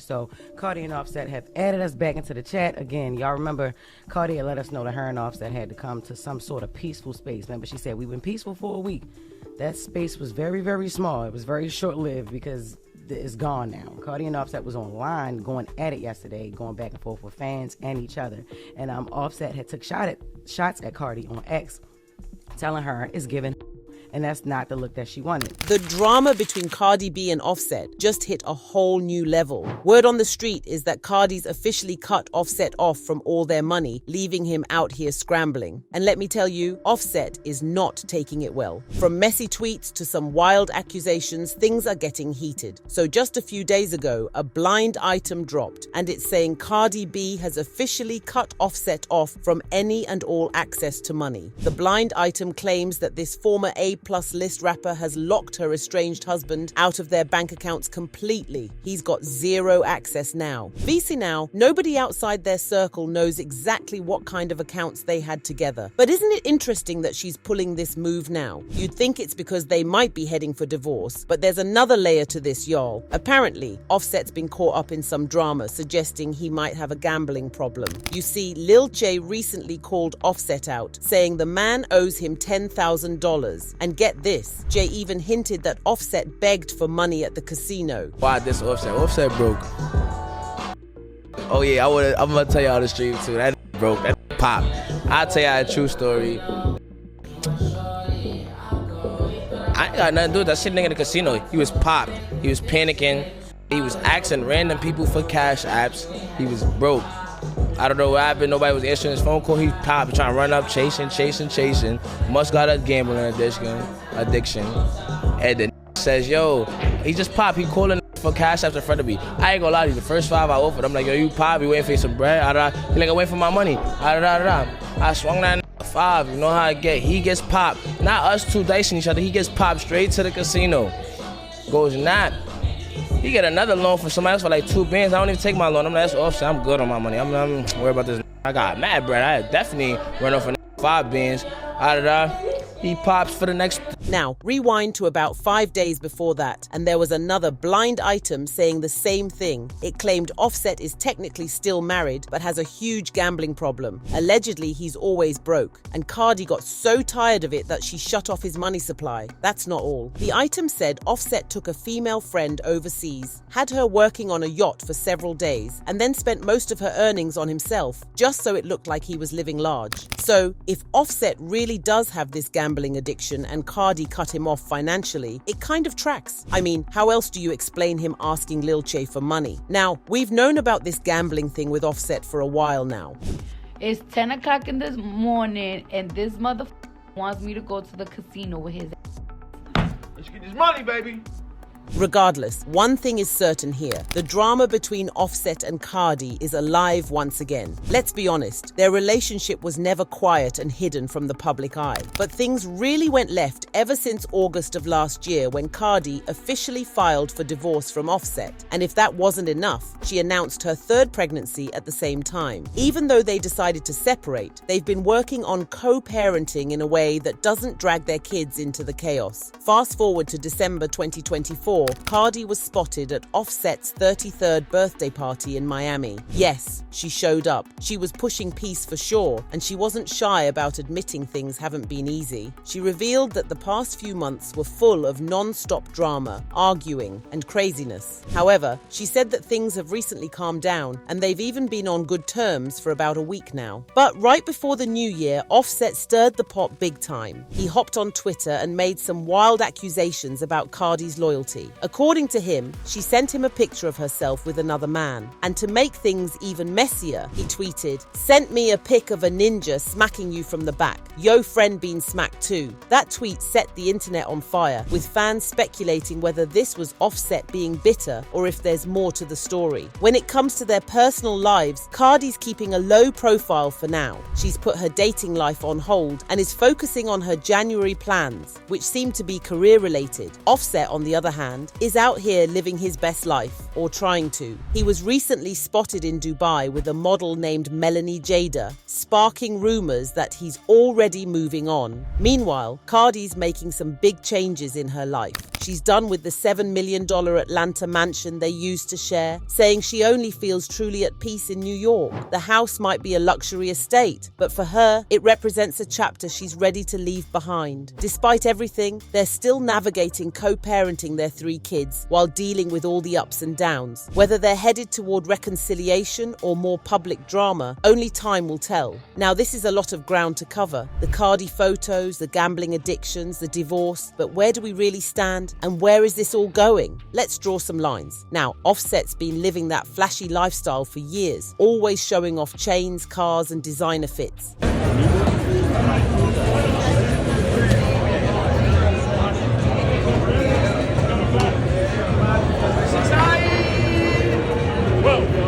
right? So Cardi and Offset have added us back into the chat again. Y'all remember Cardi had let us know that her and Offset had to come to some sort of peaceful space. Remember, she said we've been peaceful for a week. That space was very, very small. It was very short-lived because it's gone now. Cardi and Offset was online going at it yesterday, going back and forth with fans and each other. And Offset had took shots at Cardi on X, telling her it's given, and that's not the look that she wanted. The drama between Cardi B and Offset just hit a whole new level. Word on the street is that Cardi's officially cut Offset off from all their money, leaving him out here scrambling. And let me tell you, Offset is not taking it well. From messy tweets to some wild accusations, things are getting heated. So just a few days ago, a blind item dropped, and it's saying Cardi B has officially cut Offset off from any and all access to money. The blind item claims that this former A-plus list rapper has locked her estranged husband out of their bank accounts completely. He's got zero access now. VC now, nobody outside their circle knows exactly what kind of accounts they had together. But isn't it interesting that she's pulling this move now? You'd think it's because they might be heading for divorce, but there's another layer to this, y'all. Apparently, Offset's been caught up in some drama suggesting he might have a gambling problem. You see, Lil J recently called Offset out, saying the man owes him $10,000. And get this, Jay even hinted that Offset begged for money at the casino. Why this Offset? Offset broke. Oh yeah, I'm gonna tell y'all the stream too. That broke. That pop. I'll tell y'all a true story. I ain't got nothing to do with that shit nigga in the casino. He was popped. He was panicking. He was asking random people for cash apps. He was broke. I don't know what happened. Nobody was answering his phone call. He popped, trying to run up, chasing. Must got a gambling addiction. And the says, yo, he just popped. He calling for cash apps in front of me. I ain't gonna lie to you. The first 5 I offered, I'm like, yo, you pop. You waiting for some bread? He like, I waiting for my money. I swung that 5. You know how I get. He gets popped. Not us two dicing each other. He gets popped straight to the casino. Goes not. He get another loan from somebody else for like 2 bands. I don't even take my loan. I'm like, that's Offset. I'm good on my money. I'm worried about this. I got mad bread. I definitely run off for 5 bands. He pops for the next. Now, rewind to about 5 days before that, and there was another blind item saying the same thing. It claimed Offset is technically still married, but has a huge gambling problem. Allegedly, he's always broke, and Cardi got so tired of it that she shut off his money supply. That's not all. The item said Offset took a female friend overseas, had her working on a yacht for several days, and then spent most of her earnings on himself, just so it looked like he was living large. So, if Offset really does have this gambling addiction and Cardi cut him off financially, it kind of tracks. I mean, how else do you explain him asking Lil Che for money? Now, we've known about this gambling thing with Offset for a while now. It's 10 o'clock in the morning and this motherfucker wants me to go to the casino with his ass. Let's get this money, baby. Regardless, one thing is certain here. The drama between Offset and Cardi is alive once again. Let's be honest, their relationship was never quiet and hidden from the public eye. But things really went left ever since August of last year when Cardi officially filed for divorce from Offset. And if that wasn't enough, she announced her 3rd pregnancy at the same time. Even though they decided to separate, they've been working on co-parenting in a way that doesn't drag their kids into the chaos. Fast forward to December 2024, Cardi was spotted at Offset's 33rd birthday party in Miami. Yes, she showed up. She was pushing peace for sure, and she wasn't shy about admitting things haven't been easy. She revealed that the past few months were full of non-stop drama, arguing, and craziness. However, she said that things have recently calmed down, and they've even been on good terms for about a week now. But right before the new year, Offset stirred the pot big time. He hopped on Twitter and made some wild accusations about Cardi's loyalty. According to him, she sent him a picture of herself with another man. And to make things even messier, he tweeted, "Sent me a pic of a ninja smacking you from the back. Yo friend been smacked too." That tweet set the internet on fire, with fans speculating whether this was Offset being bitter or if there's more to the story. When it comes to their personal lives, Cardi's keeping a low profile for now. She's put her dating life on hold and is focusing on her January plans, which seem to be career-related. Offset, on the other hand, is out here living his best life, or trying to. He was recently spotted in Dubai with a model named Melanie Jada, sparking rumors that he's already moving on. Meanwhile, Cardi's making some big changes in her life. She's done with the $7 million Atlanta mansion they used to share, saying she only feels truly at peace in New York. The house might be a luxury estate, but for her, it represents a chapter she's ready to leave behind. Despite everything, they're still navigating co-parenting their 3 kids while dealing with all the ups and downs. Whether they're headed toward reconciliation or more public drama, only time will tell. Now, this is a lot of ground to cover. The Cardi photos, the gambling addictions, the divorce, but where do we really stand and where is this all going? Let's draw some lines. Now, Offset's been living that flashy lifestyle for years, always showing off chains, cars, and designer fits.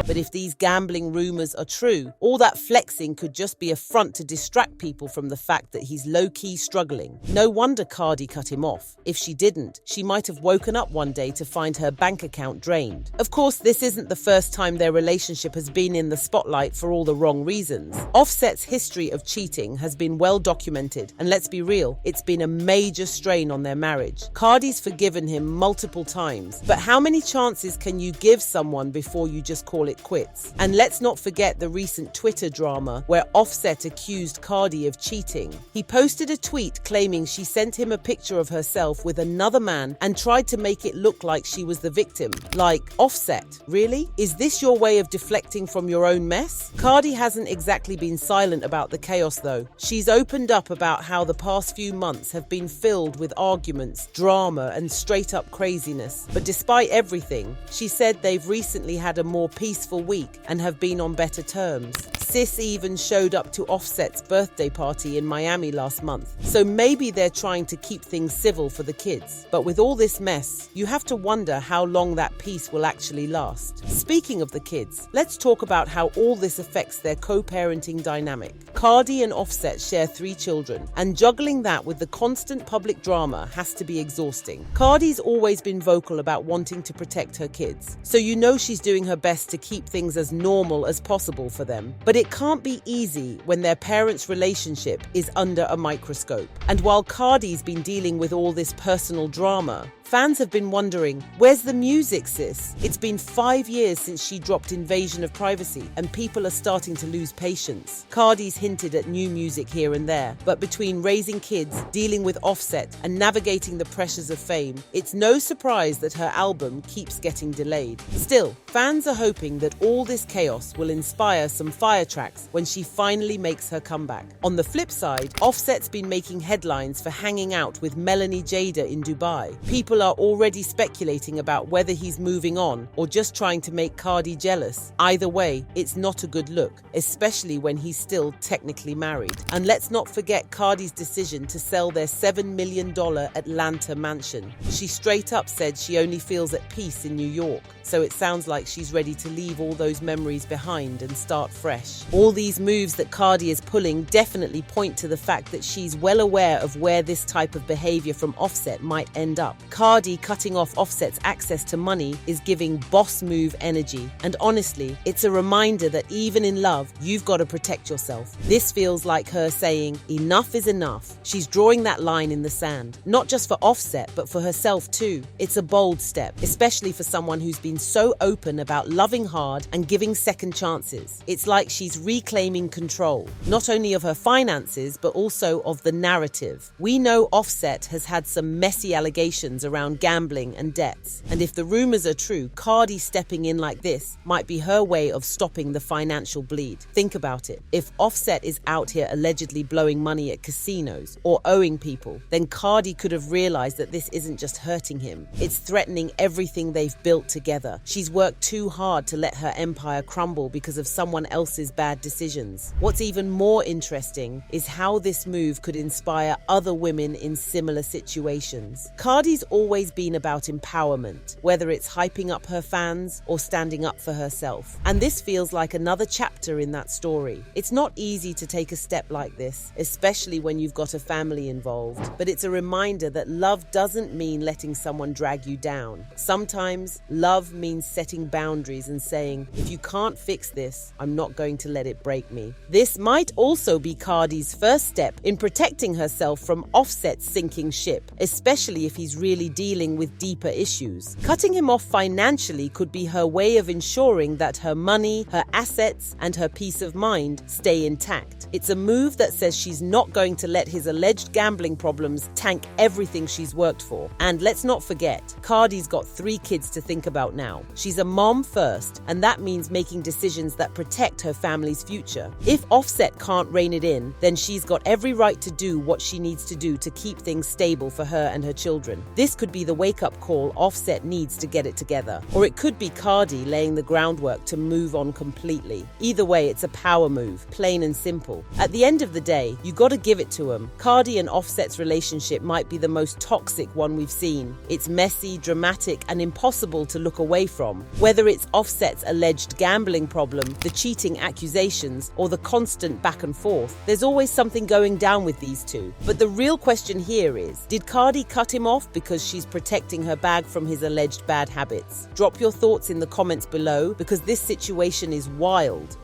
But if these gambling rumors are true, all that flexing could just be a front to distract people from the fact that he's low-key struggling. No wonder Cardi cut him off. If she didn't, she might have woken up one day to find her bank account drained. Of course, this isn't the first time their relationship has been in the spotlight for all the wrong reasons. Offset's history of cheating has been well documented, and let's be real, it's been a major strain on their marriage. Cardi's forgiven him multiple times, but how many chances can you give someone before you just call it quits? And let's not forget the recent Twitter drama where Offset accused Cardi of cheating. He posted a tweet claiming she sent him a picture of herself with another man and tried to make it look like she was the victim. Like, Offset, really? Is this your way of deflecting from your own mess? Cardi hasn't exactly been silent about the chaos though. She's opened up about how the past few months have been filled with arguments, drama, and straight up craziness. But despite everything, she said they've recently had a more peaceful week and have been on better terms. Sis even showed up to Offset's birthday party in Miami last month. So maybe they're trying to keep things civil for the kids. But with all this mess, you have to wonder how long that peace will actually last. Speaking of the kids, let's talk about how all this affects their co-parenting dynamic. Cardi and Offset share 3 children, and juggling that with the constant public drama has to be exhausting. Cardi's always been vocal about wanting to protect her kids, so you know she's doing her best to keep things as normal as possible for them. But it can't be easy when their parents' relationship is under a microscope. And while Cardi's been dealing with all this personal drama, fans have been wondering, where's the music, sis? It's been 5 years since she dropped Invasion of Privacy, and people are starting to lose patience. Cardi's hinted at new music here and there, but between raising kids, dealing with Offset, and navigating the pressures of fame, it's no surprise that her album keeps getting delayed. Still, fans are hoping that all this chaos will inspire some fire tracks when she finally makes her comeback. On the flip side, Offset's been making headlines for hanging out with Melanie Jada in Dubai. People are already speculating about whether he's moving on or just trying to make Cardi jealous. Either way, it's not a good look, especially when he's still technically married. And let's not forget Cardi's decision to sell their $7 million Atlanta mansion. She straight up said she only feels at peace in New York, so it sounds like she's ready to leave all those memories behind and start fresh. All these moves that Cardi is pulling definitely point to the fact that she's well aware of where this type of behavior from Offset might end up. Cardi cutting off Offset's access to money is giving boss move energy. And honestly, it's a reminder that even in love, you've got to protect yourself. This feels like her saying, enough is enough. She's drawing that line in the sand, not just for Offset, but for herself too. It's a bold step, especially for someone who's been so open about loving hard and giving second chances. It's like she's reclaiming control, not only of her finances, but also of the narrative. We know Offset has had some messy allegations around gambling and debts. And if the rumors are true, Cardi stepping in like this might be her way of stopping the financial bleed. Think about it. If Offset is out here allegedly blowing money at casinos or owing people, then Cardi could have realized that this isn't just hurting him. It's threatening everything they've built together. She's worked too hard to let her empire crumble because of someone else's bad decisions. What's even more interesting is how this move could inspire other women in similar situations. Cardi's always been about empowerment, whether it's hyping up her fans or standing up for herself. And this feels like another chapter in that story. It's not easy to take a step like this, especially when you've got a family involved, but it's a reminder that love doesn't mean letting someone drag you down. Sometimes love means setting boundaries and saying, if you can't fix this, I'm not going to let it break me. This might also be Cardi's first step in protecting herself from Offset's sinking ship, especially if he's really dealing with deeper issues. Cutting him off financially could be her way of ensuring that her money, her assets, and her peace of mind stay intact. It's a move that says she's not going to let his alleged gambling problems tank everything she's worked for. And let's not forget, Cardi's got 3 kids to think about now. She's a mom first, and that means making decisions that protect her family's future. If Offset can't rein it in, then she's got every right to do what she needs to do to keep things stable for her and her children. This could be the wake-up call Offset needs to get it together. Or it could be Cardi laying the groundwork to move on completely. Either way, it's a power move, plain and simple. At the end of the day, you gotta give it to him. Cardi and Offset's relationship might be the most toxic one we've seen. It's messy, dramatic, and impossible to look away from. Whether it's Offset's alleged gambling problem, the cheating accusations, or the constant back and forth, there's always something going down with these two. But the real question here is, did Cardi cut him off because she's protecting her bag from his alleged bad habits? Drop your thoughts in the comments below, because this situation is wild.